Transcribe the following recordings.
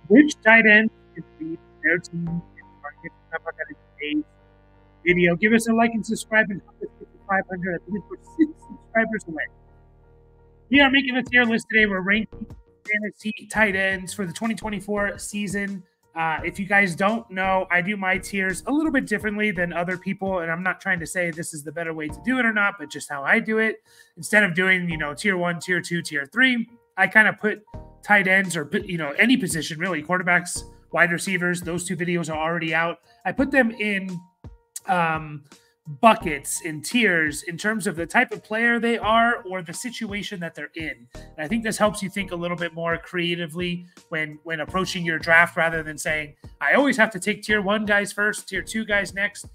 Which tight end is lead their team in targets? Talk about that in today's video. Give us a like and subscribe and help us get to 500. I believe we're 6 subscribers away. We are making a tier list today. We're ranking fantasy tight ends for the 2024 season. If you guys don't know, I do my tiers a little bit differently than other people, and I'm not trying to say this is the better way to do it or not, but just how I do it. Instead of doing, tier 1, tier 2, tier 3, I kind of put tight ends or, any position really, quarterbacks, wide receivers. Those two videos are already out. I put them in buckets in tiers in terms of the type of player they are or the situation that they're in. And I think this helps you think a little bit more creatively when approaching your draft, rather than saying, I always have to take tier 1 guys first, tier 2 guys next.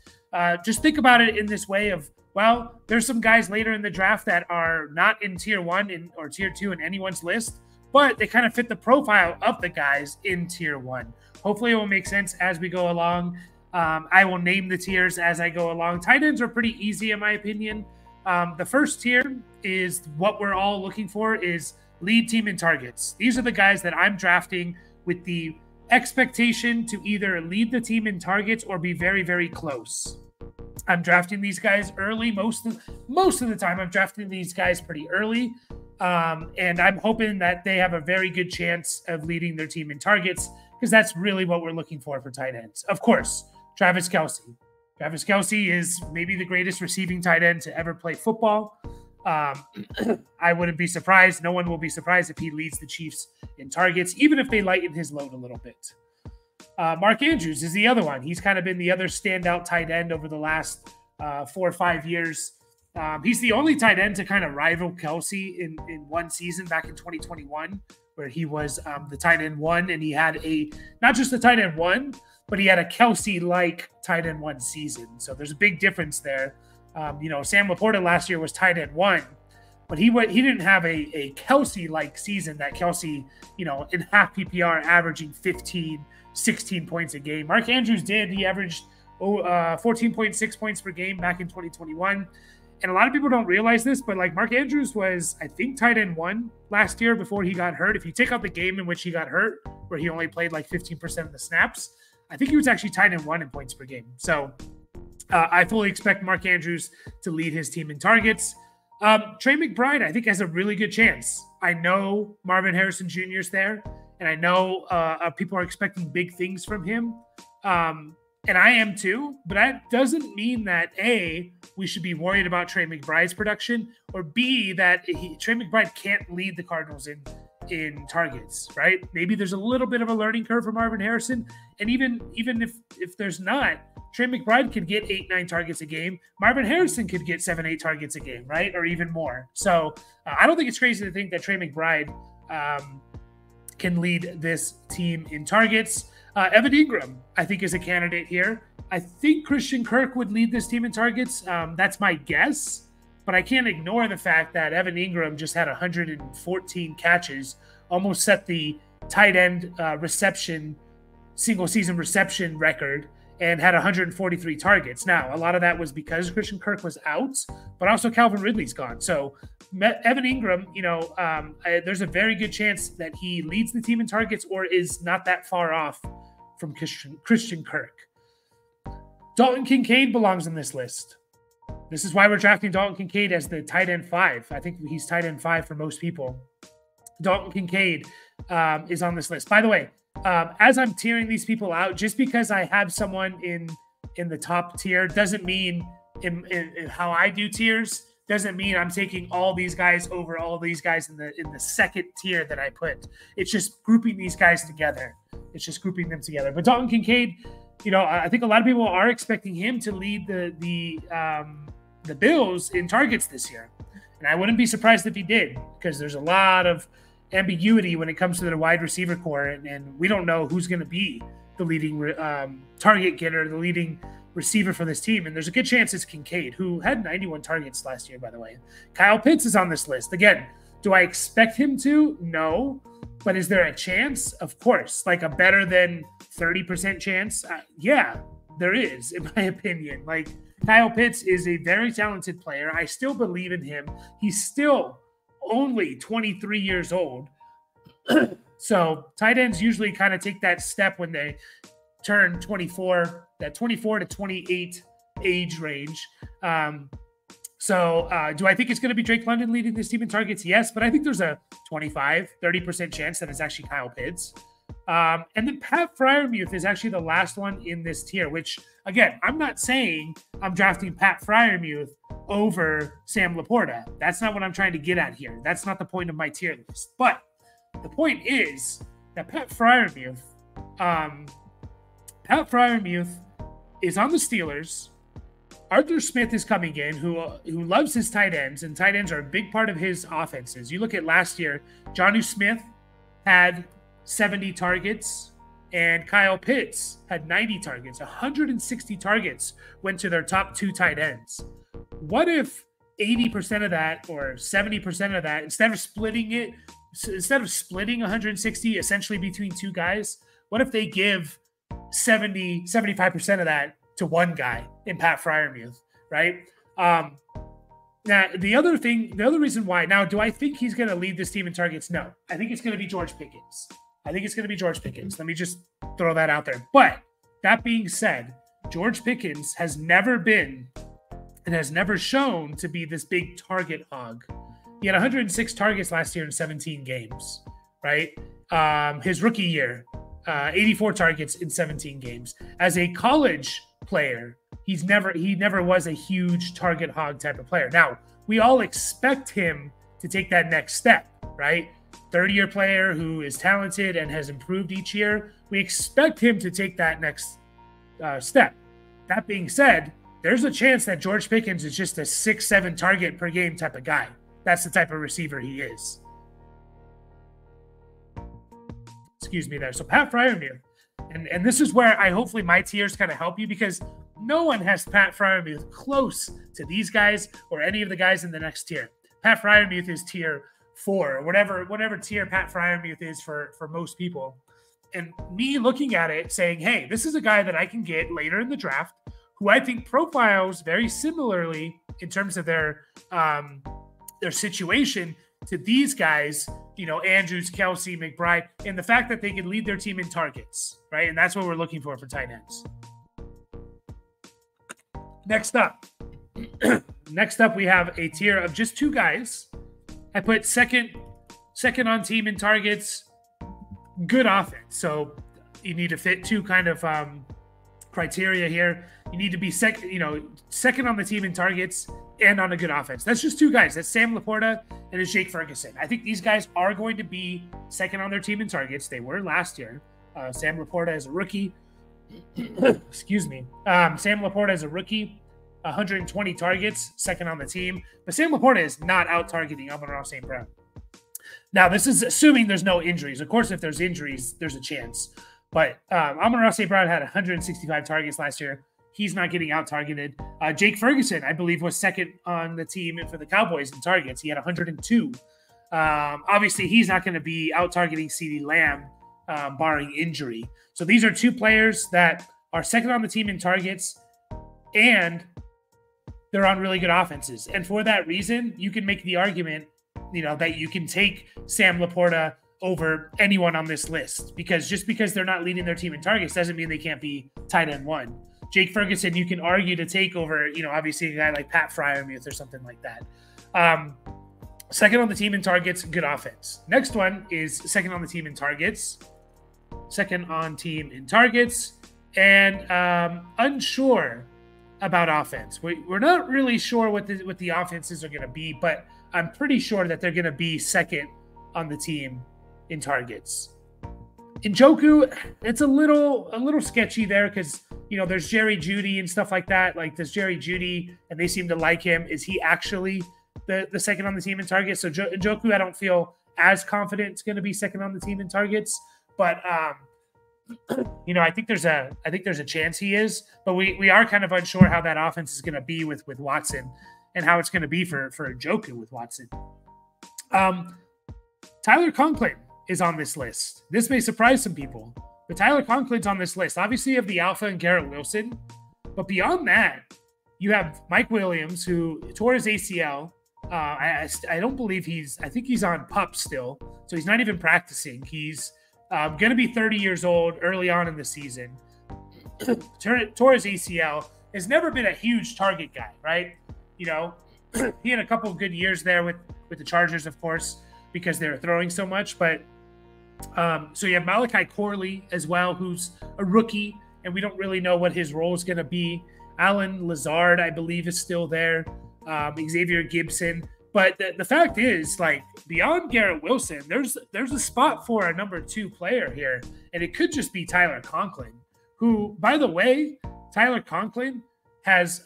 Just think about it in this way of, well, there's some guys later in the draft that are not in tier 1 or tier 2 in anyone's list, but they kind of fit the profile of the guys in tier 1. Hopefully it will make sense as we go along. I will name the tiers as I go along. Tight ends are pretty easy in my opinion. The first tier is what we're all looking for, is lead team in targets. These are the guys that I'm drafting with the expectation to either lead the team in targets or be very, very close. I'm drafting these guys early. Most of the time I'm drafting these guys pretty early. And I'm hoping that they have a very good chance of leading their team in targets, because that's really what we're looking for tight ends. Of course, Travis Kelce. Travis Kelce is maybe the greatest receiving tight end to ever play football. I wouldn't be surprised. No one will be surprised if he leads the Chiefs in targets, even if they lighten his load a little bit. Mark Andrews is the other one. He's kind of been the other standout tight end over the last 4 or 5 years. He's the only tight end to kind of rival Kelce in one season back in 2021, where he was the tight end 1, and he had not just the tight end 1, but he had a Kelce-like tight end 1 season. So there's a big difference there. Sam Laporta last year was tight end 1, but he didn't have a Kelce-like season that Kelce, in half PPR averaging 15, 16 points a game. Mark Andrews did. He averaged 14.6 points per game back in 2021. And a lot of people don't realize this, but Mark Andrews was, I think, tight end 1 last year before he got hurt. If you take out the game in which he got hurt, where he only played 15% of the snaps, I think he was actually tight end 1 in points per game. So I fully expect Mark Andrews to lead his team in targets. Trey McBride, I think, has a really good chance. I know Marvin Harrison Jr. is there, and I know people are expecting big things from him. And I am too, but that doesn't mean that A, we should be worried about Trey McBride's production, or B, that Trey McBride can't lead the Cardinals in targets, right? Maybe there's a little bit of a learning curve for Marvin Harrison, and even if there's not, Trey McBride could get 8-9 targets a game. Marvin Harrison could get 7-8 targets a game, right? Or even more. So I don't think it's crazy to think that Trey McBride can lead this team in targets. Evan Ingram, I think, is a candidate here. I think Christian Kirk would lead this team in targets. That's my guess, but I can't ignore the fact that Evan Ingram just had 114 catches, almost set the tight end single season reception record, and had 143 targets. Now, a lot of that was because Christian Kirk was out, but also Calvin Ridley's gone. So Evan Ingram, there's a very good chance that he leads the team in targets or is not that far off from Christian Kirk. Dalton Kincaid belongs in this list. This is why we're drafting Dalton Kincaid as the tight end 5. I think he's tight end 5 for most people. Dalton Kincaid is on this list. By the way, as I'm tiering these people out, just because I have someone in the top tier doesn't mean in how I do tiers, doesn't mean I'm taking all these guys over all these guys in the second tier that I put. It's just grouping these guys together. It's just grouping them together. But Dalton Kincaid, I think a lot of people are expecting him to lead the Bills in targets this year. And I wouldn't be surprised if he did, because there's a lot of ambiguity when it comes to the wide receiver core, and we don't know who's going to be the leading target getter, the leading receiver for this team. And there's a good chance it's Kincaid, who had 91 targets last year, by the way. Kyle Pitts is on this list. Again, do I expect him to? No. But is there a chance? Of course. A better than 30% chance? Yeah, there is, in my opinion. Kyle Pitts is a very talented player. I still believe in him. He's still only 23 years old. So tight ends usually kind of take that step when they turn 24, that 24 to 28 age range. So do I think it's going to be Drake London leading this team in targets? Yes, but I think there's a 25-30% chance that it's actually Kyle Pitts. And then Pat Freiermuth is actually the last one in this tier, which, again, I'm not saying I'm drafting Pat Freiermuth over Sam Laporta. That's not what I'm trying to get at here. That's not the point of my tier list. But the point is that Pat Freiermuth is on the Steelers. Arthur Smith is coming in, who loves his tight ends, and tight ends are a big part of his offenses. You look at last year, Jonnu Smith had 70 targets, and Kyle Pitts had 90 targets. 160 targets went to their top two tight ends. What if 80% of that or 70% of that, instead of splitting 160 essentially between two guys, what if they give 75% of that to one guy in Pat Freiermuth, right? Now, the other reason why, now, do I think he's going to lead this team in targets? No. I think it's going to be George Pickens. Let me just throw that out there. But that being said, George Pickens has never been and has never shown to be this big target hog. He had 106 targets last year in 17 games, right? His rookie year, 84 targets in 17 games. As a college player, he never was a huge target hog type of player. Now, we all expect him to take that next step, right? Third-year player who is talented and has improved each year. We expect him to take that next step. That being said, there's a chance that George Pickens is just a 6-7 target per game type of guy. That's the type of receiver he is. Excuse me there. So Pat Freiermuth. And this is where hopefully my tiers kind of help you, because no one has Pat Freiermuth close to these guys or any of the guys in the next tier. Pat Freiermuth is tier 4, or whatever tier Pat Freiermuth is for most people. And me looking at it saying, hey, this is a guy that I can get later in the draft who I think profiles very similarly in terms of their situation to these guys, Andrews, Kelsey, McBride, and the fact that they can lead their team in targets, right? And that's what we're looking for tight ends. Next up, we have a tier of just two guys. I put second on team in targets, good offense. So you need to fit two kind of criteria here. You need to be second on the team in targets and on a good offense. That's just two guys. That's Sam Laporta and it's Jake Ferguson. I think these guys are going to be second on their team in targets. They were last year. Sam Laporta is a rookie. Excuse me. Sam Laporta is a rookie. 120 targets, second on the team. But Sam Laporta is not out-targeting Amon-Ra St. Brown. Now, this is assuming there's no injuries. Of course, if there's injuries, there's a chance. But Amon-Ra St. Brown had 165 targets last year. He's not getting out-targeted. Jake Ferguson, I believe, was second on the team for the Cowboys in targets. He had 102. Obviously, he's not going to be out-targeting CeeDee Lamb, barring injury. So these are two players that are second on the team in targets, and they're on really good offenses. And for that reason, you can make the argument, that you can take Sam Laporta over anyone on this list, because just because they're not leading their team in targets doesn't mean they can't be tight end one. Jake Ferguson, you can argue to take over, obviously a guy like Pat Freiermuth or something like that. Second on the team in targets, good offense. Next one is second on the team in targets. And unsure about offense. We're not really sure what the offenses are going to be, but I'm pretty sure that they're going to be second on the team in targets. Njoku, it's a little sketchy there because, there's Jerry Jeudy and stuff like that. Like, there's Jerry Jeudy, and they seem to like him. Is he actually the second on the team in targets? So Njoku, I don't feel as confident it's going to be second on the team in targets, but I think there's a chance he is, but we are kind of unsure how that offense is going to be with Watson and how it's going to be for Njoku with Watson. Tyler Conklin is on this list. This may surprise some people, but Tyler Conklin's on this list. Obviously, you have the Alpha and Garrett Wilson, but beyond that, you have Mike Williams, who tore his ACL I don't believe I think he's on PUP still. So he's not even practicing. He's going to be 30 years old early on in the season. Tore his ACL, has never been a huge target guy, right? You know, he had a couple of good years there with the Chargers, of course, because they were throwing so much. But so you have Malachi Corley as well, who's a rookie, and we don't really know what his role is going to be. Alan Lazard, I believe, is still there. Xavier Gibson. But the fact is, like, beyond Garrett Wilson, there's a spot for a number 2 player here, and it could just be Tyler Conklin, who, by the way, Tyler Conklin has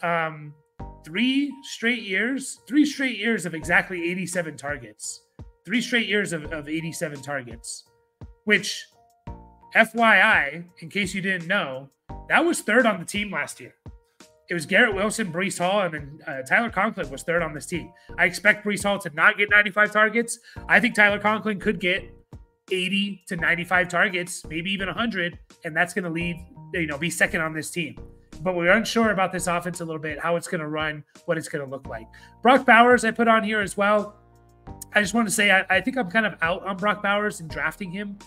3 straight years of exactly 87 targets. 3 straight years of 87 targets, which, FYI, in case you didn't know, that was 3rd on the team last year. It was Garrett Wilson, Breece Hall, and then Tyler Conklin was 3rd on this team. I expect Breece Hall to not get 95 targets. I think Tyler Conklin could get 80 to 95 targets, maybe even 100, and that's going to be 2nd on this team. But we're unsure about this offense a little bit, how it's going to run, what it's going to look like. Brock Bowers I put on here as well. I just want to say I think I'm kind of out on Brock Bowers and drafting him.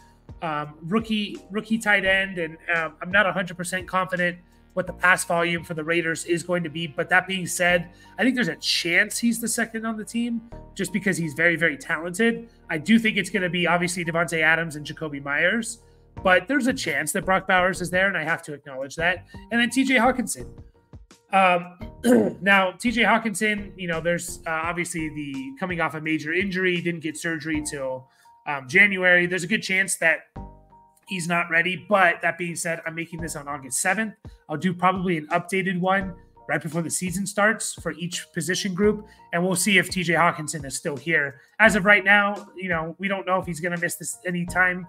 Rookie tight end, and I'm not 100% confident what the pass volume for the Raiders is going to be. But that being said, I think there's a chance he's the 2nd on the team just because he's very, very talented. I do think it's going to be obviously Devontae Adams and Jacoby Myers, but there's a chance that Brock Bowers is there, and I have to acknowledge that. And then TJ Hawkinson. Now, TJ Hawkinson, there's obviously the coming off a major injury, didn't get surgery till January. There's a good chance that he's not ready. But that being said, I'm making this on August 7th. I'll do probably an updated one right before the season starts for each position group, and we'll see if TJ Hawkinson is still here. As of right now, we don't know if he's going to miss this any time.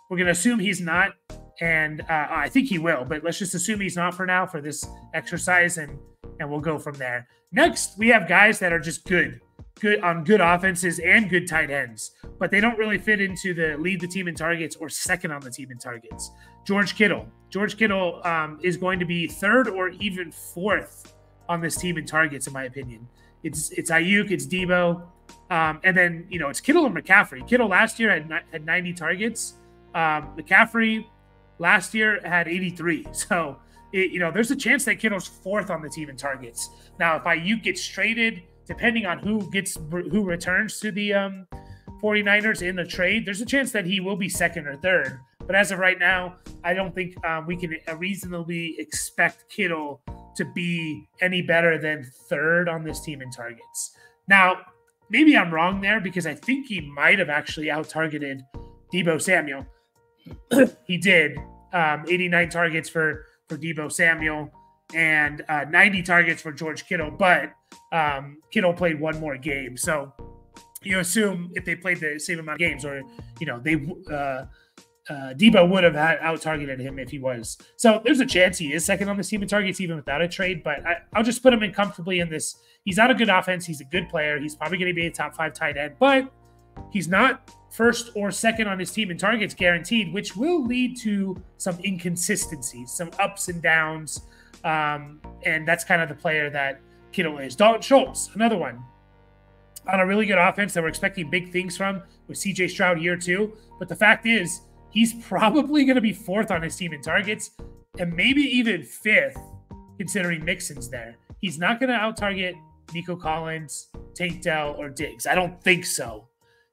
We're going to assume he's not, and I think he will, but let's just assume he's not for now for this exercise, and we'll go from there. Next, we have guys that are just good on good offenses and good tight ends, but they don't really fit into the lead the team in targets or 2nd on the team in targets. George Kittle is going to be 3rd or even 4th on this team in targets, in my opinion. It's Ayuk, it's Debo, and then it's Kittle and McCaffrey. Kittle last year had 90 targets. McCaffrey last year had 83. So there's a chance that Kittle's 4th on the team in targets. Now, if Ayuk gets traded, depending on who returns to the 49ers in the trade, there's a chance that he will be 2nd or 3rd. But as of right now, I don't think we can reasonably expect Kittle to be any better than 3rd on this team in targets. Now, maybe I'm wrong there because I think he might have actually out-targeted Deebo Samuel. He did 89 targets for Deebo Samuel and 90 targets for George Kittle, but Kittle played 1 more game. So you assume if they played the same amount of games, or Debo would have out-targeted him if he was. So there's a chance he is 2nd on this team in targets even without a trade, but I'll just put him in comfortably in this. He's not a good offense. He's a good player. He's probably going to be a top 5 tight end, but he's not 1st or 2nd on his team in targets guaranteed, which will lead to some inconsistencies, some ups and downs, and that's kind of the player that Kittle is. Dalton Schultz, another one on a really good offense that we're expecting big things from with CJ Stroud year 2, but the fact is he's probably going to be 4th on his team in targets and maybe even 5th considering Mixon's there. He's not going to out-target Nico Collins, Tank Dell, or Diggs. I don't think so.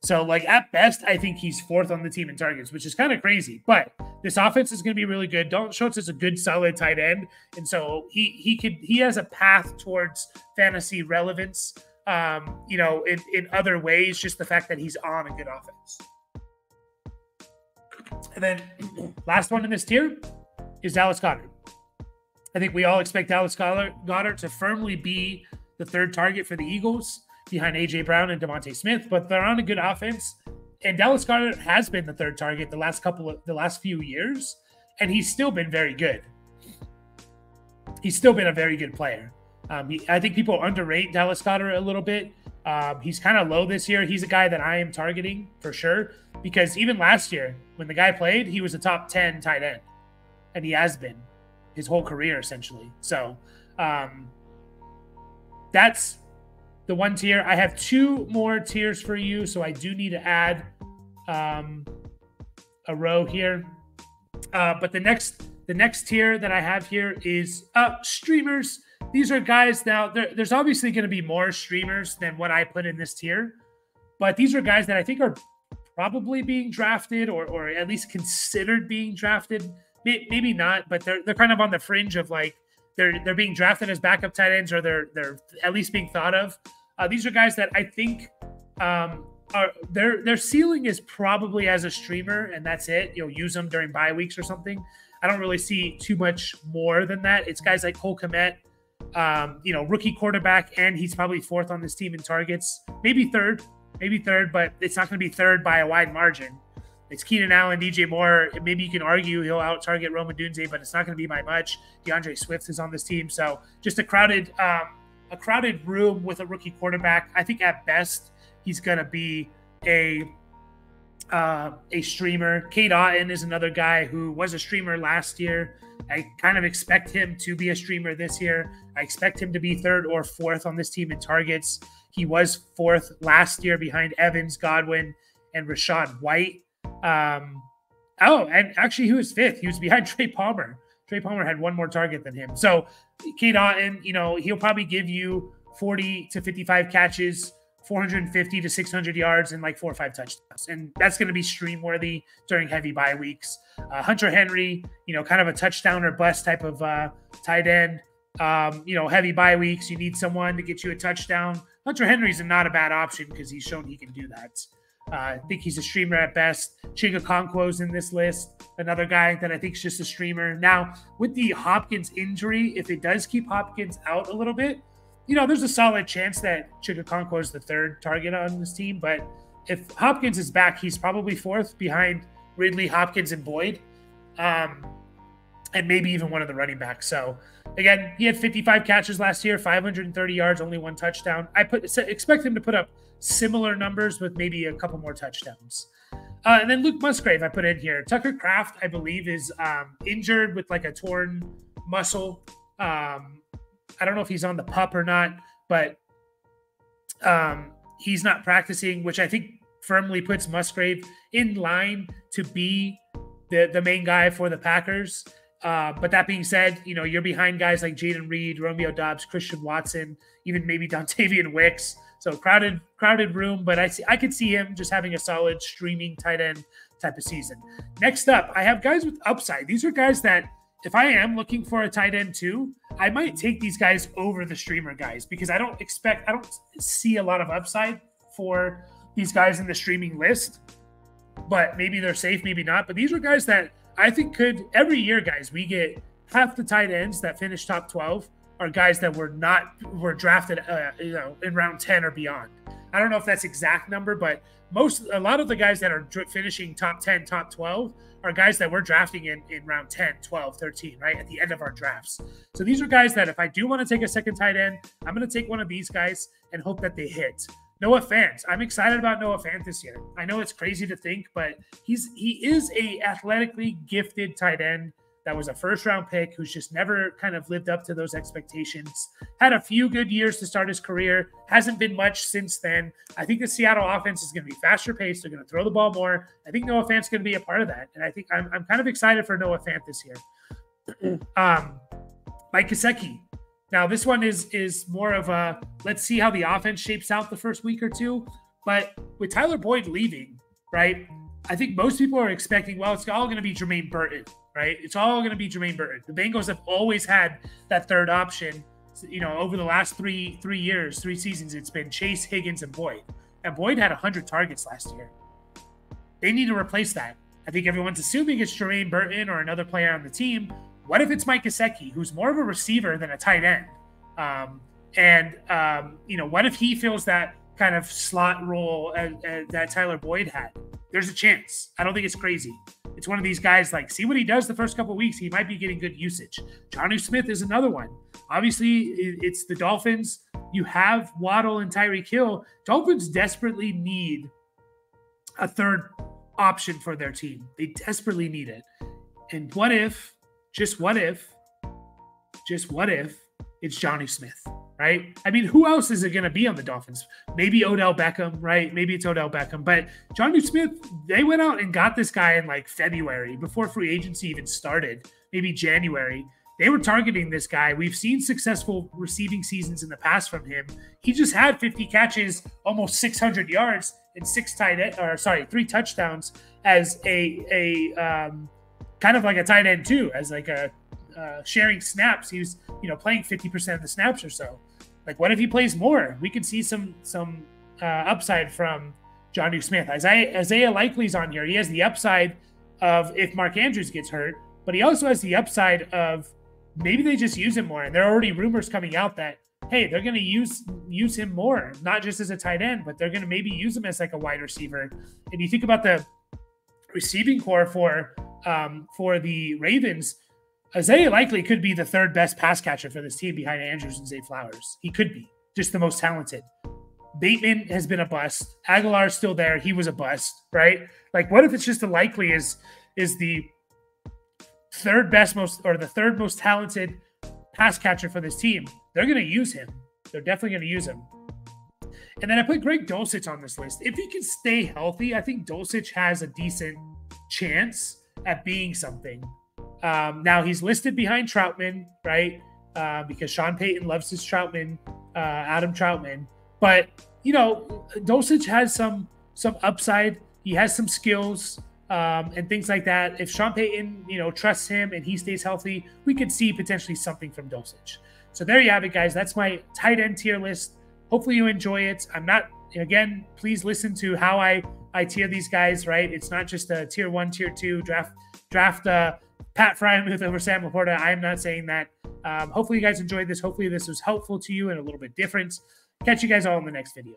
So, at best, I think he's 4th on the team in targets, which is kind of crazy. But this offense is going to be really good. Dalton Schultz is a good, solid tight end, and so he has a path towards fantasy relevance. In other ways, just the fact that he's on a good offense. And then, last one in this tier is Dallas Goedert. I think we all expect Dallas Goedert to firmly be the 3rd target for the Eagles, behind A.J. Brown and Devontae Smith, but they're on a good offense. And Dallas Goedert has been the 3rd target the last few years, and he's still been very good. He's still been a very good player. I think people underrate Dallas Goedert a little bit. He's kind of low this year. He's a guy that I am targeting for sure, because even last year when the guy played, he was a top 10 tight end, and he has been his whole career essentially. So that's the one tier. I have 2 more tiers for you, so I do need to add a row here. But the next tier that I have here is streamers. These are guys now. There's obviously going to be more streamers than what I put in this tier, but these are guys that I think are probably being drafted or at least considered being drafted. Maybe not, but they're kind of on the fringe of like they're being drafted as backup tight ends, or they're at least being thought of. These are guys that I think are their ceiling is probably as a streamer, and that's it. You'll use them during bye weeks or something. I don't really see too much more than that. It's guys like Cole Kmet, rookie quarterback, and he's probably 4th on this team in targets, maybe third, but it's not going to be third by a wide margin. It's Keenan Allen, DJ Moore. Maybe you can argue he'll out-target Rome Odunze, but it's not going to be by much. DeAndre Swift is on this team. So just a crowded room with a rookie quarterback. I think at best he's going to be a streamer. Cade Otton is another guy who was a streamer last year. I kind of expect him to be a streamer this year. I expect him to be 3rd or 4th on this team in targets. He was 4th last year behind Evans, Godwin, and Rachaad White. And actually he was 5th. He was behind Trey Palmer. Trey Palmer had 1 more target than him. So Cade Otton, he'll probably give you 40 to 55 catches, 450 to 600 yards, and like 4 or 5 touchdowns. And that's going to be stream worthy during heavy bye weeks. Hunter Henry, kind of a touchdown or bust type of tight end. Heavy bye weeks, you need someone to get you a touchdown. Hunter Henry's not a bad option because he's shown he can do that. I think he's a streamer at best. Chig Okonkwo's in this list. Another guy that I think is just a streamer. Now, with the Hopkins injury, if it does keep Hopkins out a little bit, there's a solid chance that Chig Okonkwo is the 3rd target on this team. But if Hopkins is back, he's probably 4th behind Ridley, Hopkins, and Boyd. And maybe even one of the running backs. So, again, he had 55 catches last year, 530 yards, only 1 touchdown. I expect him to put up similar numbers with maybe a couple more touchdowns. And then Luke Musgrave I put in here. Tucker Kraft, I believe, is injured with like a torn muscle. I don't know if he's on the PUP or not, but he's not practicing, which I think firmly puts Musgrave in line to be the main guy for the Packers. But that being said, you're behind guys like Jaden Reed, Romeo Doubs, Christian Watson, even maybe Dontavian Wicks. So crowded room, but I could see him just having a solid streaming tight end type of season. Next up, I have guys with upside. These are guys that if I am looking for a tight end too, I might take these guys over the streamer guys because I don't see a lot of upside for these guys in the streaming list, but maybe they're safe, maybe not. But these are guys that I think could every year, guys, we get half the tight ends that finish top 12 are guys that were drafted, in round 10 or beyond. I don't know if that's exact number, but a lot of the guys that are finishing top 10, top 12 are guys that we're drafting in round 10, 12, 13, right? At the end of our drafts. So these are guys that if I do want to take a second tight end, I'm going to take one of these guys and hope that they hit. Noah Fant. I'm excited about Noah Fant this year. I know it's crazy to think, but he is a athletically gifted tight end that was a 1st-round pick who's just never kind of lived up to those expectations. Had a few good years to start his career. Hasn't been much since then. I think the Seattle offense is going to be faster paced. They're going to throw the ball more. I think Noah Fant's going to be a part of that. And I think I'm kind of excited for Noah Fant this year. Mike Gesicki. Now, this one is more of a, let's see how the offense shapes out the first week or two. But with Tyler Boyd leaving, right, I think most people are expecting, well, it's all going to be Jermaine Burton, right? It's all going to be Jermaine Burton. The Bengals have always had that 3rd option. Over the last three seasons, it's been Chase, Higgins, and Boyd. And Boyd had 100 targets last year. They need to replace that. I think everyone's assuming it's Jermaine Burton or another player on the team. What if it's Mike Gesicki, who's more of a receiver than a tight end? What if he fills that kind of slot role that Tyler Boyd had? There's a chance. I don't think it's crazy. It's one of these guys, like, see what he does the first couple of weeks. He might be getting good usage. Jonnu Smith is another one. Obviously, it's the Dolphins. You have Waddle and Tyreek Hill. Dolphins desperately need a 3rd option for their team. They desperately need it. And what if, it's Jonnu Smith? right? I mean, who else is it going to be on the Dolphins? Maybe Odell Beckham, right? Maybe it's Odell Beckham. But Jonnu Smith, they went out and got this guy in like February before free agency even started, maybe January. They were targeting this guy. We've seen successful receiving seasons in the past from him. He just had 50 catches, almost 600 yards, and 3 touchdowns as a kind of like a tight end too, as like a sharing snaps. He was, playing 50% of the snaps or so. Like, what if he plays more? We could see some upside from Jonnu Smith. Isaiah Likely's on here. He has the upside of if Mark Andrews gets hurt, but he also has the upside of maybe they just use him more. And there are already rumors coming out that, hey, they're going to use him more, not just as a tight end, but they're going to maybe use him as like a wide receiver. And you think about the receiving core for the Ravens, Isaiah Likely could be the third best pass catcher for this team behind Andrews and Zay Flowers. He could be just the most talented. Bateman has been a bust. Aguilar's still there. He was a bust, right? Like, what if it's just a Likely is the third most talented pass catcher for this team? They're going to use him. They're definitely going to use him. And then I put Greg Dulcich on this list. If he can stay healthy, I think Dulcich has a decent chance at being something. Now he's listed behind Troutman, right? Because Sean Payton loves his Troutman, Adam Troutman. But, Dulcich has some upside. He has some skills and things like that. If Sean Payton, trusts him and he stays healthy, we could see potentially something from Dulcich. So there you have it, guys. That's my tight end tier list. Hopefully you enjoy it. Again, please listen to how I tier these guys, right? It's not just a tier 1, tier 2 draft Pat Frymuth over Sam Laporta. I am not saying that. Hopefully you guys enjoyed this. Hopefully this was helpful to you and a little bit different. Catch you guys all in the next video.